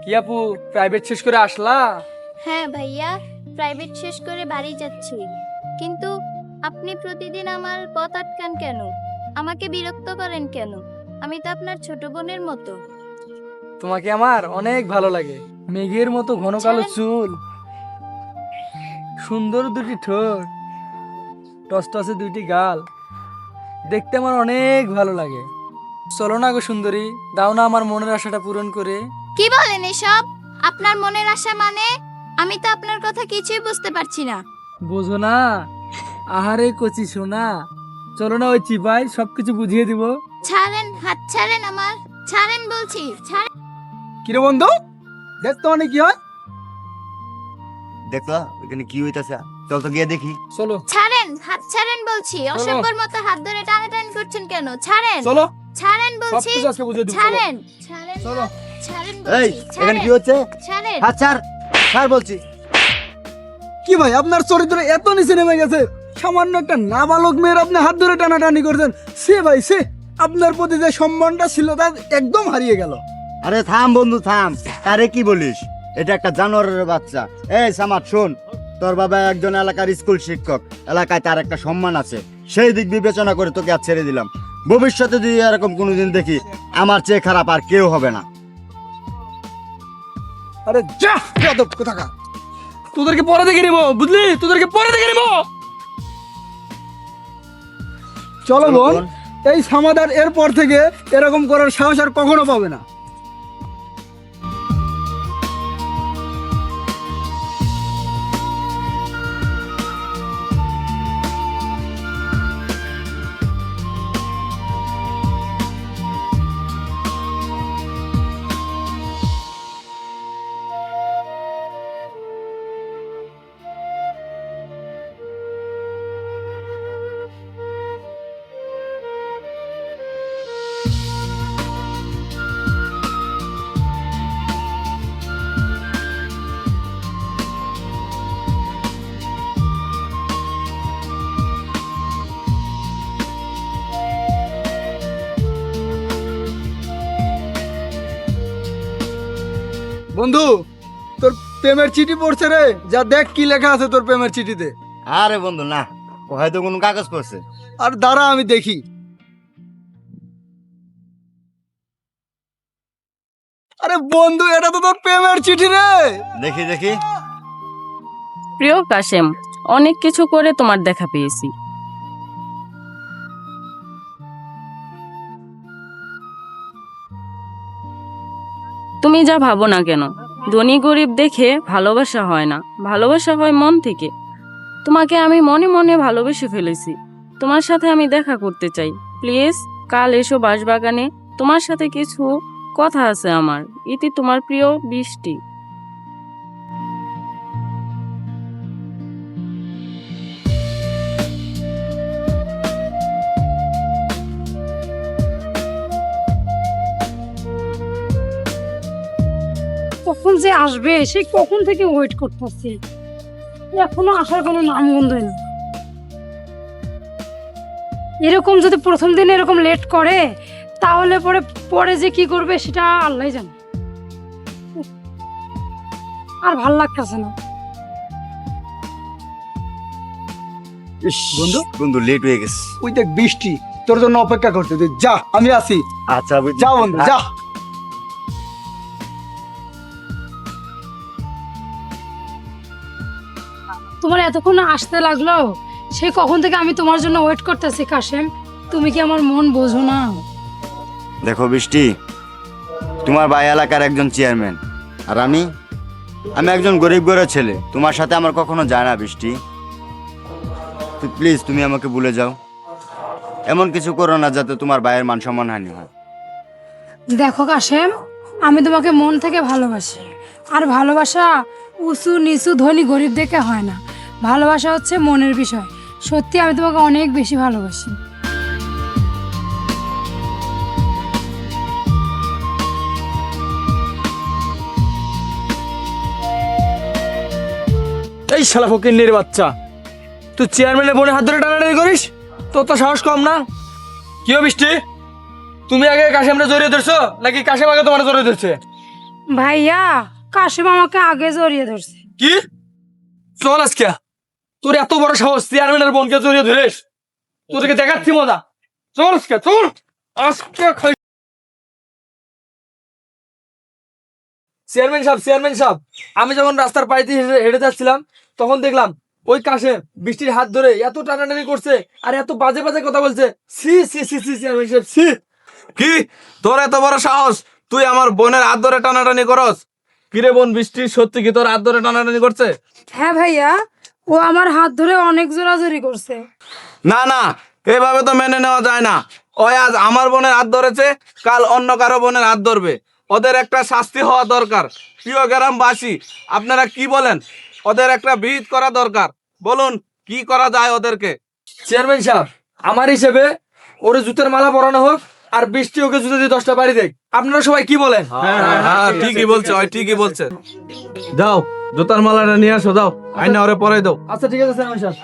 কি আপু, প্রাইভেট শেষ করে আসলা? হ্যাঁ ভাইয়া, প্রাইভেট শেষ করে বাড়ি যাচ্ছি। কিন্তু আপনি প্রতিদিন আমার পথ আটকান কেন? আমাকে বিরক্ত করেন কেন? আমি তো আপনার ছোট বোনের মতো। তোমাকে আমার অনেক ভালো লাগে। মেঘের মতো ঘন কালো চুল, সুন্দর দুটি ঠোঁট, টসটসে দুইটি গাল, দেখতে আমার অনেক ভালো লাগে। চলো না গো সুন্দরী, দাও না আমার মনের আশাটা পূরণ করে। কি বলেন এসব? আপনার মনের আশা মানে? আমি তো আপনার কথা কিছুই বুঝতে পারছি না। বোঝো না? আহারে কচি সোনা, চলো না ওই চিপাই সবকিছু বুঝিয়ে দিব। ছাড়েন, হাত ছাড়েন আমার, ছাড়েন বলছি, ছাড়েন। কিরে বন্ধু, দেখ তো অনেক কি হয়। দেখো এখানে কি হইতাছে, চল তো গিয়ে দেখি। চলো ছাড়েন, হাত ছাড়েন বলছি। অসভ্যর মতো হাত ধরে টানাটানি করছেন কেন? ছাড়েন, চলো, ছাড়েন বলছি। সবকিছু আজকে বুঝিয়ে দিব। ছাড়েন, ছাড়েন, চলো। ছাড়েন এই বলছি। এখানে কি ছাড়েন, হচ্ছে? ছাড়েন। হাত ছাড়, ছাড় বলছি। কি ভাই, আপনার চরিত্র এত নিচে নেমে গেছে? সামান্য একটা নাবালক মেয়ের আপনি হাত ধরে টানাটানি করছেন। সে ভাই সে, আপনার প্রতি যে সম্মানটা ছিল তা একদম হারিয়ে গেল। আরে থাম বন্ধু থাম, আরে কি বলিস? এটা একটা জানোয়ারের বাচ্চা। এই সামাদ শোন, তোর বাবা একজন এলাকার স্কুল শিক্ষক, এলাকায় তার একটা সম্মান আছে, সেই দিক বিবেচনা করে তোকে আর ছেড়ে দিলাম। ভবিষ্যতে যদি এরকম কোনোদিন দেখি, আমার চেয়ে খারাপ আর কেউ হবে না। আরে যা যাদব কোথাকার। তোদেরকে পরে দেখে নিবো, বুঝলি? তোদেরকে পরে দেখে নিবো। চলো চলো বোন, বোন। এই সমাধান এরপর থেকে এরকম করার সাহস আর কখনো পাবে না। বন্ধু, তোর প্রেমের চিঠি পড়ছে রে, যা দেখ কি লেখা আছে তোর প্রেমের চিঠিতে। আরে বন্ধু না, ও হয়তো কোনো কাগজ পড়ছে। আর দাঁড়া আমি দেখি। আরে বন্ধু, এটা তো তোর প্রেমের চিঠি রে। দেখি দেখি। প্রিয় কাশেম, অনেক কিছু করে তোমার দেখা পেয়েছি। তুমি যা ভাবো না কেন, ধনী গরিব দেখে ভালোবাসা হয় না, ভালোবাসা হয় মন থেকে। তোমাকে আমি মনে মনে ভালোবেসে ফেলেছি। তোমার সাথে আমি দেখা করতে চাই। প্লিজ কাল এসো বাঁশবাগানে, তোমার সাথে কিছু কথা আছে আমার। ইতি তোমার প্রিয় বৃষ্টি। কখন যে আসবে, সে কখন থেকে ওয়েট করতেছি, এখনো আসার কোনো নাম গন্ধই না। এরকম যদি প্রথম দিন এরকম লেট করে, তাহলে পরে পরে যে কি করবে সেটা আল্লাহই জানে। আর ভাল লাগতেছে না। ইস, বন্ধু বন্ধু লেট হয়ে গেছে। ওই দেখ বৃষ্টি তোর জন্য অপেক্ষা করতে, তুই যা, আমি আছি। আচ্ছা বুঝছি। যা বন্ধু যা। তোমার এতক্ষণ আসতে লাগলো, সে কখন থেকে আমি তোমার জন্য ওয়েট করতেছি। কাশেম, তুমি কি আমার মন বোঝো না? দেখো বৃষ্টি, তোমার ভাই এলাকার একজন চেয়ারম্যান, আর আমি একজন গরিব ঘরের ছেলে। তোমার সাথে আমার কখনো যায় না বৃষ্টি। প্লিজ তুমি আমাকে ভুলে যাও। এমন কিছু করো না যাতে তোমার ভাইয়ের মান সম্মান হানি হয়। দেখো কাশেম, আমি তোমাকে মন থেকে ভালোবাসি। আর ভালোবাসা উঁচু নিচু ধনী গরিব দেখে হয় না, ভালোবাসা হচ্ছে মনের বিষয়। সত্যি আমি তোমাকে অনেক বেশি ভালোবাসি। এই শালা ফকিন্নির বাচ্চা, তুই চেয়ারম্যানের বোনের হাত ধরে টানাটানি করিস? তোর তো সাহস কম না? কি বৃষ্টি, তুমি আগে কাশেমটা জড়িয়ে ধরছো নাকি কাশেম আগে তোমার জড়িয়ে ধরছে? ভাইয়া কাশেম আমাকে আগে জড়িয়ে ধরছে। কি চল আজকে, তোর এত বড় সাহস চেয়ারম্যানের বোনকে জড়িয়ে ধরিস, তোদেরকে দেখাচ্ছি মজা। চল আজকে, চল আজকে খাই। চেয়ারম্যান সাহেব, আমি যখন রাস্তার পাড়িতে হেঁটে যাচ্ছিলাম তখন দেখলাম ওই কাশেম বৃষ্টির হাত ধরে এত টানাটানি করছে আর এত বাজে বাজে কথা বলছে। সি সি সি সি চেয়ারম্যান সাহেব, সি। কি তোর এত বড় সাহস, তুই আমার বোনের হাত ধরে টানাটানি করস? কিরে বোন বৃষ্টি, সত্যি কি তোর হাত ধরে টানাটানি করছে? হ্যাঁ ভাইয়া, ও আমার হাত ধরে অনেক জোরাজোরি করছে। না না, এভাবে তো মেনে নেওয়া যায় না। ওই আজ আমার বোনের হাত ধরেছে, কাল অন্য কারো বোনের হাত ধরবে। ওদের একটা শাস্তি হওয়া দরকার। প্রিয় গ্রামবাসী, আপনারা কি বলেন? ওদের একটা বিহিত করা দরকার। বলুন কি করা যায় ওদেরকে? চেয়ারম্যান সাহেব, আমার হিসেবে ওরে জুতের মালা পরানো হোক আর বৃষ্টি ওকে জুতো দিয়ে 10টা বাড়ি দেখ। আপনারা সবাই কি বলেন? হ্যাঁ ঠিকই বলছে, ওই ঠিকই বলছে। যাও জুতার মালাটা নিয়ে আসো, যাও আইনা ওরে পরাই দাও। আচ্ছা ঠিক আছে চেয়ারম্যান সাহেব।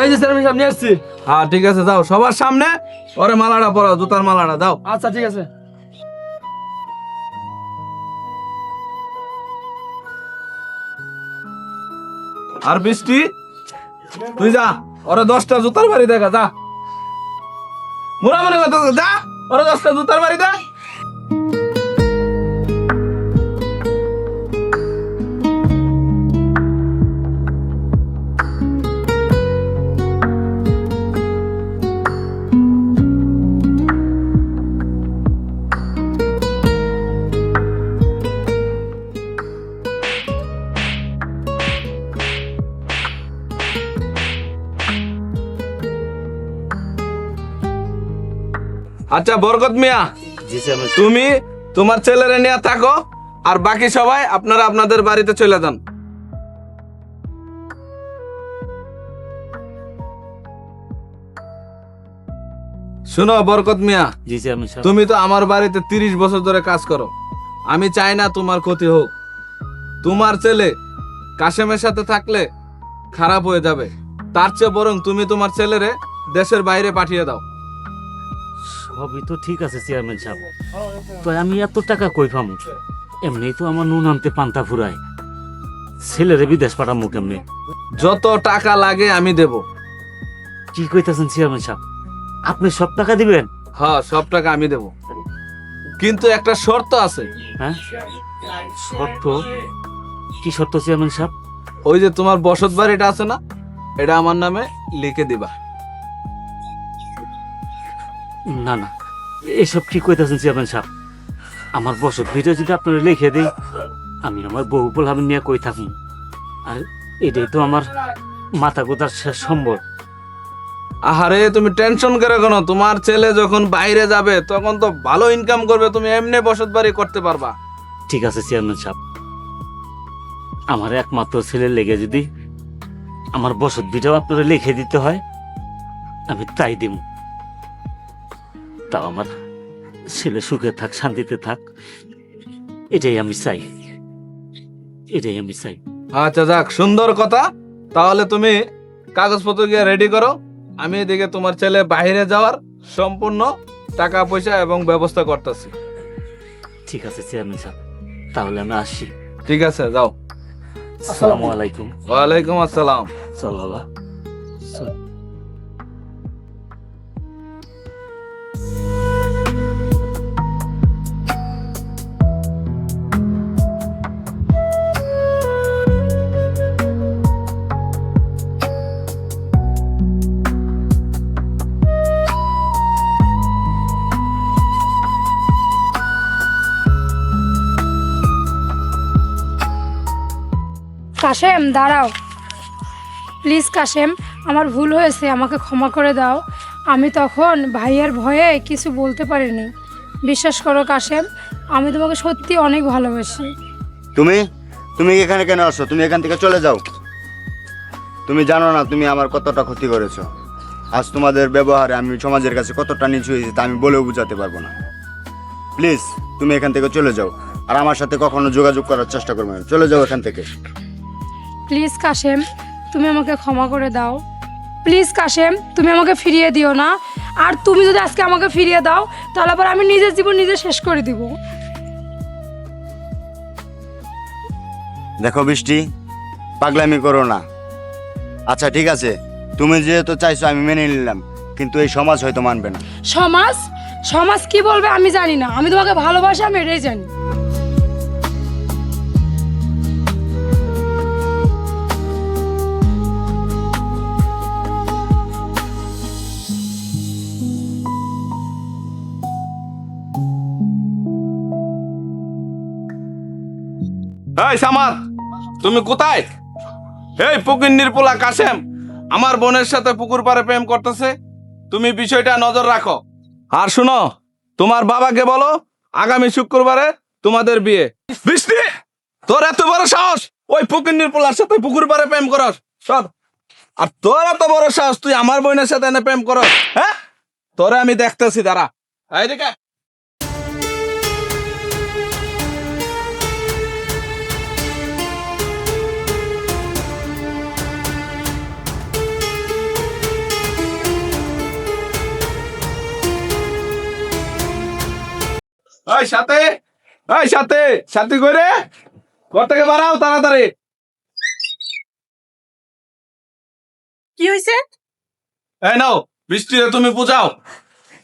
এই যে চেয়ারম্যান সাহেব নিয়ে আসছি। হ্যাঁ ঠিক আছে, যাও সবার সামনে ওরে মালাটা পরাও, জুতার মালাটা দাও। আচ্ছা ঠিক আছে। আর বৃষ্টি, তুই যা ওরে 10টা জুতার বাড়ি দেখা, যা মোরামনি কথা, যা ওরে 10টা জুতার বাড়ি দে। আচ্ছা বরকত মিয়া, তুমি তোমার ছেলেরে নিয়ে থাকো, আর বাকি সবাই আপনারা আপনাদের বাড়িতে চলে যান। শুনো বরকত মিয়া, তুমি তো আমার বাড়িতে 30 বছর ধরে কাজ করো। আমি চাই না তোমার ক্ষতি হোক। তোমার ছেলে কাশেমের সাথে থাকলে খারাপ হয়ে যাবে। তার চেয়ে বরং তুমি তোমার ছেলেরে দেশের বাইরে পাঠিয়ে দাও। সবই তো ঠিক আছে চেয়ারম্যান সাহেব, তো আমি এত টাকা কই পামু? এমনি তো আমার নুন আনতে পান্তা ফুরায়, ছেলেরে বিদেশ পাঠামু কেমনি? যত টাকা লাগে আমি দেব। কি কইতাছেন চেয়ারম্যান সাহেব, আপনি সব টাকা দিবেন? হ্যাঁ সব টাকা আমি দেব, কিন্তু একটা শর্ত আছে। হ্যাঁ শর্ত? কি শর্ত চেয়ারম্যান সাহেব? ওই যে তোমার বসত বাড়িটা আছে না, এটা আমার নামে লিখে দিবা। না না, এসব কি কইতাছেন চেয়ারম্যান সাহেব? আমার বসত ভিডিও যদি আপনারা লিখে দিই, আমি আমার বউ বলহাম নিয়ে কই থাকুন? আর এটাই তো আমার মাথা গোতার শেষ সম্বল। আহারে তুমি টেনশন করে কেন? তোমার ছেলে যখন বাইরে যাবে তখন তো ভালো ইনকাম করবে, তুমি এমনি বসত বাড়ি করতে পারবা। ঠিক আছে চেয়ারম্যান সাহেব, আমার একমাত্র ছেলের লেগে যদি আমার বসত ভিটাও আপনারা লিখে দিতে হয়, আমি তাই দিব। তাও আমার ছেলে সুখে থাক, শান্তিতে থাক, এটাই আমি চাই, এটাই আমি চাই। আচ্ছা যাক, সুন্দর কথা। তাহলে তুমি কাগজপত্র গিয়ে রেডি করো, আমি এদিকে তোমার ছেলে বাইরে যাওয়ার সম্পূর্ণ টাকা পয়সা এবং ব্যবস্থা করতেছি। ঠিক আছে চেয়ারম্যান সাহেব, তাহলে আমি আসি। ঠিক আছে, যাও। আসসালামু আলাইকুম। ওয়ালাইকুম আসসালাম। সাল্লাল্লাহ। কাশেম দাঁড়াও, প্লিজ কাশেম, আমার ভুল হয়েছে, আমাকে ক্ষমা করে দাও। আমি তখন ভাইয়ের ভয়ে কিছু বলতে পারিনি। বিশ্বাস করো কাশেম, আমি তোমাকে সত্যি অনেক ভালোবাসি। তুমি তুমি এখানে কেন আসো? তুমি এখান থেকে চলে যাও। তুমি জানো না তুমি আমার কতটা ক্ষতি করেছো। আজ তোমাদের ব্যবহারে আমি সমাজের কাছে কতটা নিচু হয়েছি তা আমি বলেও বোঝাতে পারবো না। প্লিজ তুমি এখান থেকে চলে যাও, আর আমার সাথে কখনো যোগাযোগ করার চেষ্টা করবে না। চলে যাও এখান থেকে। প্লিজ কাশেম, তুমি আমাকে ক্ষমা করে দাও। প্লিজ কাশেম, তুমি আমাকে ফিরিয়ে দিও না। আর তুমি যদি আজকে আমাকে ফিরিয়ে দাও তাহলে আবার আমি নিজের জীবন নিজে শেষ করে দিব। দেখো বৃষ্টি, পাগলামি করো না। আচ্ছা ঠিক আছে, তুমি যেহেতু চাইছো আমি মেনে নিলাম, কিন্তু এই সমাজ হয়তো মানবে না। সমাজ সমাজ কি বলবে আমি জানি না, আমি তোমাকে ভালোবাসি, আমি এটাই জানি। এই সামাদ, তুমি কোথায়? এই পুকিন্নির পোলা কাশেম আমার বোনের সাথে পুকুর পাড়ে প্রেম করতেছে, তুমি বিষয়টা নজর রাখো। আর শুনো, তোমার বাবাকে বলো আগামী শুক্রবারে তোমাদের বিয়ে। বৃষ্টি, তোর এত বড় সাহস ওই পুকিন্নির পোলার সাথে পুকুর পাড়ে প্রেম করস? সর। আর তোর এত বড় সাহস তুই আমার বোনের সাথে এনে প্রেম করস? হ্যাঁ, তোরে আমি দেখতেছি, দাঁড়া। এইদিকে এই সাথে, এই সাথে, সাথে করে ঘর থেকে বাড়াও তাড়াতাড়ি। কি হয়েছে? এই নাও বৃষ্টিরে তুমি বুঝাও,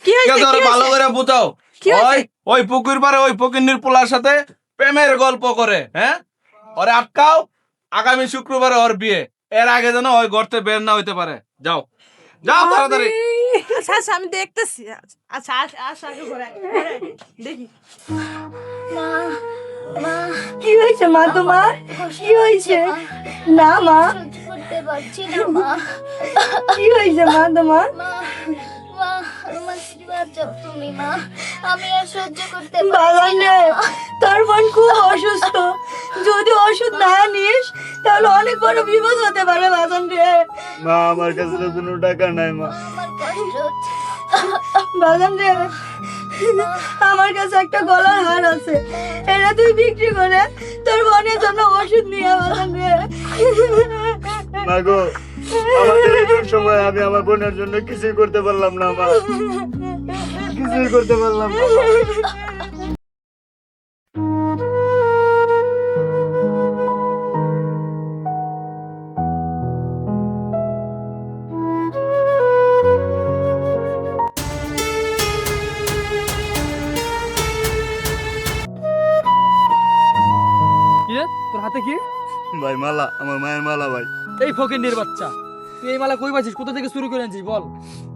কি ঠিক আছে? ওরে ভালো করে বুঝাও। ওই ওই পুকুর পারে ওই পুকিন্নির পোলার সাথে প্রেমের গল্প করে, হ্যাঁ, ওরে আটকাও। আগামী শুক্রবারে ওর বিয়ে, এর আগে যেন ওই ঘর থেকে বের না হইতে পারে। যাও যাও তাড়াতাড়ি। আচ্ছা আচ্ছা আমি দেখতেছি। আচ্ছা আচ্ছা আগে ঘরে দেখি। মা, মা, কি হয়েছে মা তোমার? কি হয়েছে? না মা, সহ্য করতে পারছি না মা। কি হয়েছে মা তোমার? মা, মা, আমার বাঁচাও তুমি মা, আমি আর সহ্য করতে পারছি বাগান না রে, মা। তোর বোন খুব অসুস্থ, যদি ওষুধ না নিস তাহলে অনেক বড় বিপদ হতে পারে বাগান রে। মা আমার কাছে তো কোনো টাকা নাই মা। আমার কষ্ট হচ্ছে। বাগান রে, আমার কাছে একটা গলার হার আছে, এটা তুই বিক্রি করে তোর বোনের জন্য ওষুধ নিয়ে বাগান রে। মা গো, আমাদের এই সময় আমি আমার বোনের জন্য কিছুই করতে পারলাম না মা, কিছুই করতে পারলাম না। কি রে, তোর হাতে কি? ভাই মালা, আমার মায়ের মালা ভাই। এই ফকিন্নির বাচ্চা, তুই এই মালা কই পাচ্ছিস? কোথা থেকে চুরি করে আনছিস বল?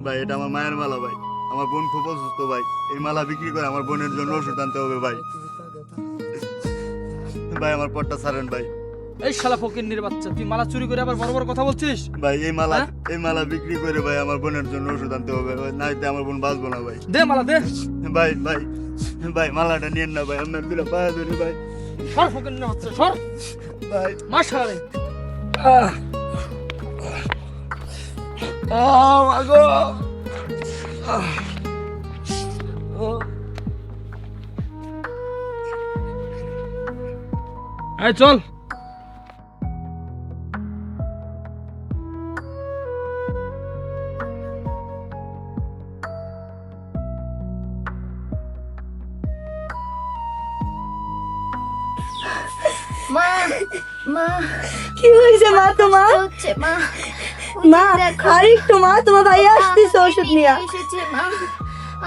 ভাই এটা আমার মায়ের মালা ভাই, আমার বোন খুব অসুস্থ ভাই, এই মালা বিক্রি করে আমার বোনের জন্য ওষুধ আনতে হবে ভাই। ভাই আমার পটটা ছাড়েন ভাই। এই শালা ফকিন্নির বাচ্চা, তুই মালা চুরি করে আবার বড় বড় কথা বলছিস? ভাই এই মালা, হ্যাঁ? এই মালা বিক্রি করে ভাই আমার বোনের জন্য ওষুধ আনতে হবে ভাই, নাইতে আমার বোন বাঁচবো না ভাই। দে মালা দে। ভাই ভাই ভাই মালাটা নিয়েন না ভাই, আপনার দুটো পায়ে ধরে ভাই। সর ফকিন্নির বাচ্চা, সর। ভাই মার শালা। মাগো। এই চল। মা, মা, কি হয়েছে মা তোমার? হচ্ছে মা। মা আর একটু মা, তোমার ভাই আসতেছে ওষুধ নিয়ে। এসেছে মা,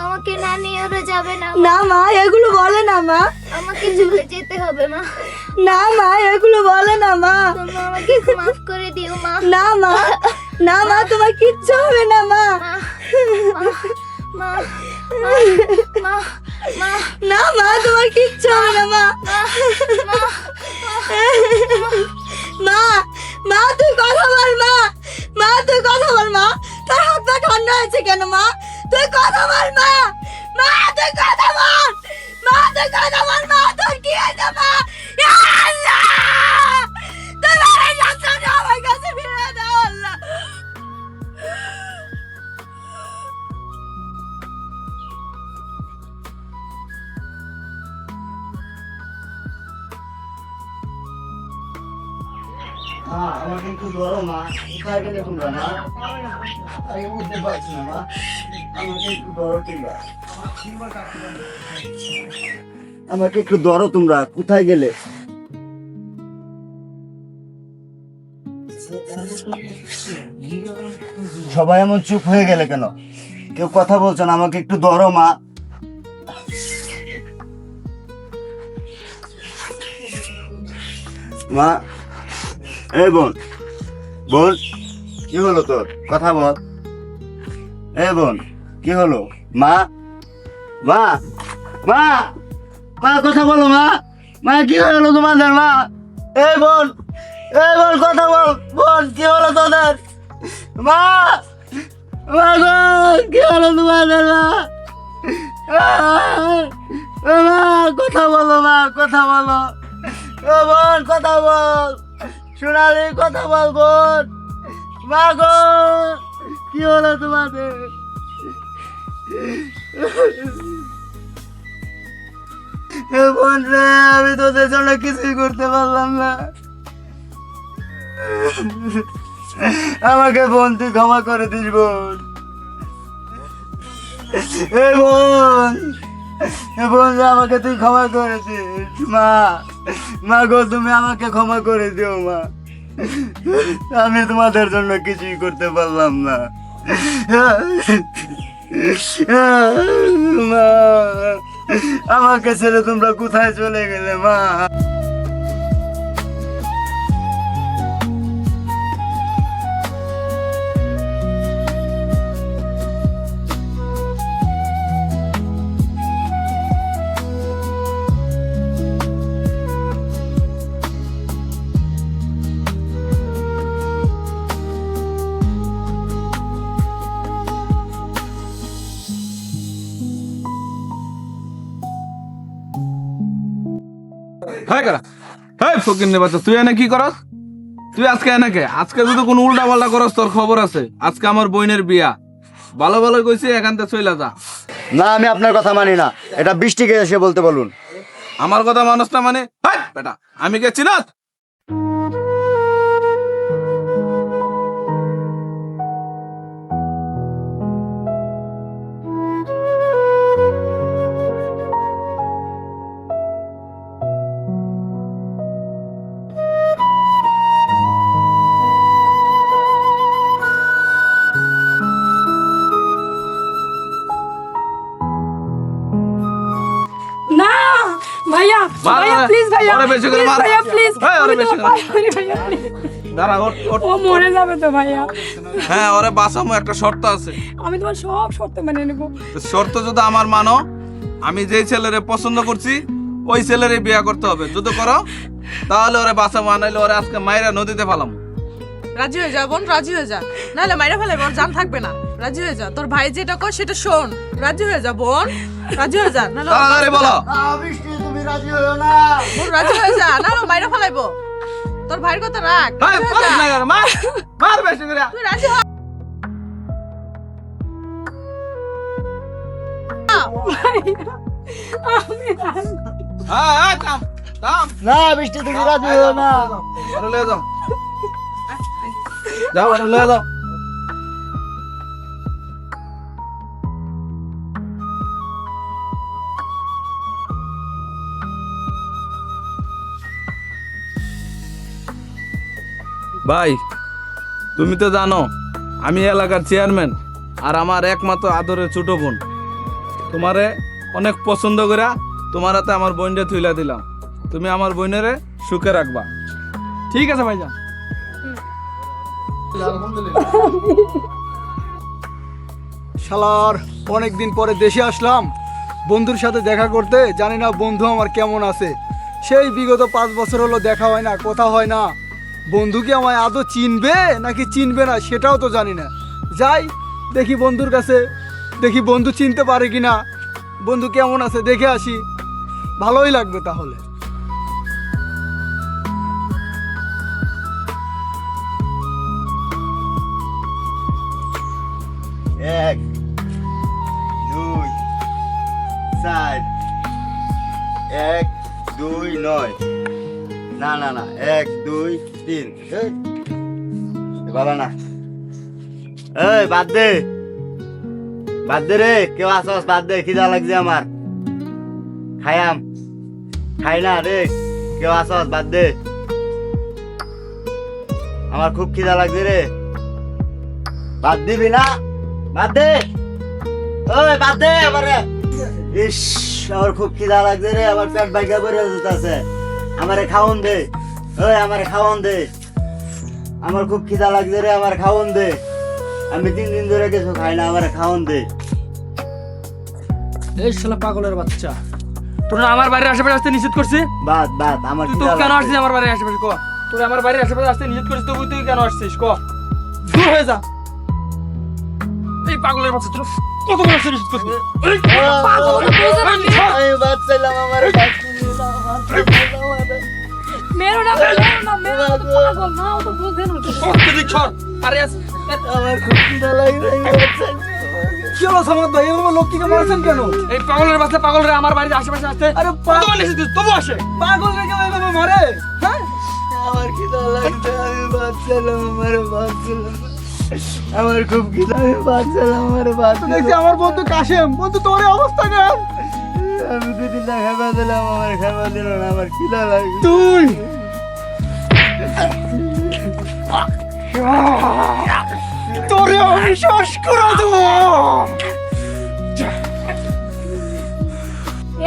আমাকে না নিয়ে ওরা যাবে না। না মা, এগুলো বলে না মা, আমাকে চলে যেতে হবে মা। না মা, এগুলো বলে না মা। তুমি আমাকে মাফ করে দিও মা। না মা, না মা, তোমার কিচ্ছু হবে না মা। মা, মা, মা, মা, না মা, তোমার কিচ্ছু হবে না মা। মা, মা তুই কথা বল মা, মা তুই কথা বল মা, তোর হাত পা ঠান্ডা আছে কেন মা? তুই কথা বল মা, মা তুই কথা বল, মা তুই কথা বল মা, তোর কি হয়েছে মা? ইয়া আল্লাহ, তোর বাড়ি যাচ্ছ না, আমার কাছে ফিরে দাও আল্লাহ। মা আমাকে একটু ধরো মা, কোথায় গেলে তোমরা মা? আমি বুঝতে পারছি না মা, আমাকে একটু ধরো তোমরা, আমাকে একটু ধরো তোমরা, কোথায় গেলে? সবাই এমন চুপ হয়ে গেলে কেন? কেউ কথা বলছো না, আমাকে একটু ধরো মা। মা, এই বোন, বোন কি হলো তোর? কথা বল। এই বোন কি হলো? মা, মা, মা, মা কথা বলো মা, মা কি হলো তোমাদের? মা, এই বোন, এই বোন কথা বল। বোন কি হলো তোদের? মা, মা গো, কি হলো তোমাদের? মা, মা কথা বলো, মা কথা বলো। ও বোন কথা বল, সোনালি কথা বল বোন। মা গো, কি হলো তোমাদের? বোন রে, আমি তোদের জন্য কিছুই করতে পারলাম না, আমাকে বোন তুই ক্ষমা করে দিস বোন। এই বোন, বোন রে, আমাকে তুই ক্ষমা করে দিস। মা, মা গো তুমি আমাকে ক্ষমা করে দিও মা, আমি তোমাদের জন্য কিছুই করতে পারলাম না। মা, আমাকে ছেড়ে তোমরা কোথায় চলে গেলে মা? হাই করা, হাই ফকিন্নে বাচ্চা, তুই এনে কি করস? তুই আজকে এনেকে, আজকে যদি কোনো উল্টা পাল্টা করস তোর খবর আছে। আজকে আমার বোনের বিয়া, ভালো ভালো কইছি এখান থেকে চলে যা। না, আমি আপনার কথা মানি না, এটা বৃষ্টিকে এসে বলতে বলুন। আমার কথা মানুষ না মানে? হাই বেটা, আমি কে চিনাস? না ভাইয়া, ভাইয়া প্লিজ ভাইয়া, ওরে বেশি করে please মার। ভাইয়া প্লিজ, এই, ওরে বেশি করে। ভাইয়া please। দাঁড়া, ওঠ, ওঠ। ও মরে যাবে তো ভাইয়া, হ্যাঁ, ওরে বাঁচামো, একটা শর্ত আছে। আমি তোমার সব শর্ত মেনে নেবো। তো শর্ত যদি আমার মানো, আমি যেই ছেলেরে পছন্দ করছি ওই ছেলেরে বিয়ে করতে হবে। যদি করো তাহলে ওরে বাঁচামো, আনাইলে ওরে আজকে মাইরা নদীতে ফালাম। রাজি হয়ে যা বোন, রাজি হয়ে যা, নাহলে মাইরা ফেলাইব, ওর জান থাকবে না। রাজি হয়ে যা, তোর ভাই যেটা কয় সেটা শোন। রাজি হয়ে যা বোন, রাজি হয়ে যা, নাহলে তাড়াতাড়ি বলো। বৃষ্টি তুমি রাজি হও না। বোন রাজি হয়ে যা, নাহলে মাইরা ফেলাইব। তোর ভাইয়ের কথা রাখ, হাই, রাজি হয়ে যা। পারিস না কেন? মার, মার বেশি করে। তুই রাজি হ। হ্যাঁ, হ্যাঁ, থাম, থাম। না বৃষ্টি তুমি রাজি হও না। ওরে লয়ে যাও, যাও, ওরে লয়ে যাও। ভাই, তুমি তো জানো আমি এলাকার চেয়ারম্যান আর আমার একমাত্র আদরের ছোট বোন। তোমারে অনেক পছন্দ করে তোমার হাতে আমার বোনরে থুইলা দিলাম। তুমি আমার বোনেরে সুখে রাখবা। ঠিক আছে ভাইজান। শালার অনেকদিন পরে দেশে আসলাম বন্ধুর সাথে দেখা করতে, জানি না বন্ধু আমার কেমন আছে। সেই বিগত 5 বছর হলো দেখা হয় না, কথা হয় না। বন্ধু কি আমায় আদৌ চিনবে নাকি চিনবে না সেটাও তো জানি না। যাই দেখি বন্ধুর কাছে, দেখি বন্ধু চিনতে পারে কিনা, বন্ধু কেমন আছে দেখে আসি, ভালোই লাগবে তাহলে। এক, দুই, চার, 1, 2, 9, না না না 1 2 3 এই বাবা না এই বাদ দে রে কেউ আসস বাদ দে খিদা লাগছে আমার খাই না রে কেউ আসস বাদ দে আমার খুব খিদা লাগছে রে বাদ দিবি না বাদ দে ওই বাদ দে আমারে ইস আমার খুব খিদা লাগছে রে আমার পেট ভাঙা পড়ে যেতেছে আমারে খাওন দে ওই আমারে খাওন দে আমার খুব খিদা লাগছে রে আমার খাওন দে আমি 3 দিন ধরে কিছু খাই না আমারে খাওন দে এই শালা পাগলের বাচ্চা, তোর না আমার বাড়ির আশেপাশে আসতে নিষেধ করছি? বাদ আমার তুই তো খিদা কেন লাগছে। আসছিস আমার বাড়ির আশেপাশে? ক তোর আমার বাড়ির আশেপাশে আসতে নিষেধ করছিস, তবু তুই কেন আসছিস? ক দূর হয়ে যা। এই পাগলের বাচ্চা, তোর কত বড় আসতে নিষেধ করছিস? এই পাগল, আমি বাচ্চালাম আমারে মেরো না পাগল না, ও তো বুঝে না। অত্যধিক সর। আরে আমার খুব খিদা লাগছে কি হলো সামাদ ভাই, এভাবে লক্ষ্মীকে মারছেন কেন? এই পাগলের বাচ্চা, পাগলরা আমার বাড়ির আশেপাশে আসতে আরে কতবার নিষেধ করছিস, তবু আসে। পাগল রেখে এভাবে মারে? হ্যাঁ আমার খিদা লাগছে আমি বাচ্চালাম আমারে বাচ্চালাম আমার খুব খিদা আমি বাচ্চালাম আমারে তো দেখছি বাচ্চালাম আমার বন্ধু কাশেম, বন্ধু তোর এই অবস্থা কেন? আমি 2 দিন না খাবার দিলাম আমার খাবার দিল না আমার খিদা লাগছে তুই তোরে আমি শ্বাস করে দেবো।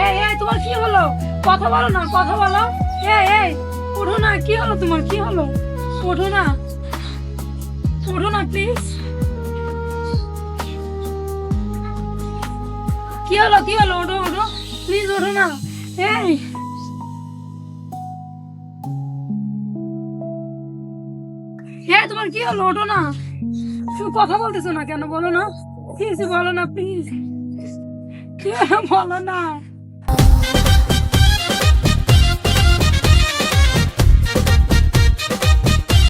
এই তোমার কি হলো? কথা বলো না, কথা বলো। এই ওঠো না, কি হলো তোমার? কি হলো? ওঠো না প্লিজ। কি হলো? ওঠো প্লিজ, ওঠো না। তোমার কি হলো? ওঠো না। তুমি কথা বলতেছো না কেন? বলো না, প্লিজ বলো না, প্লিজ। কি হলো বলো না।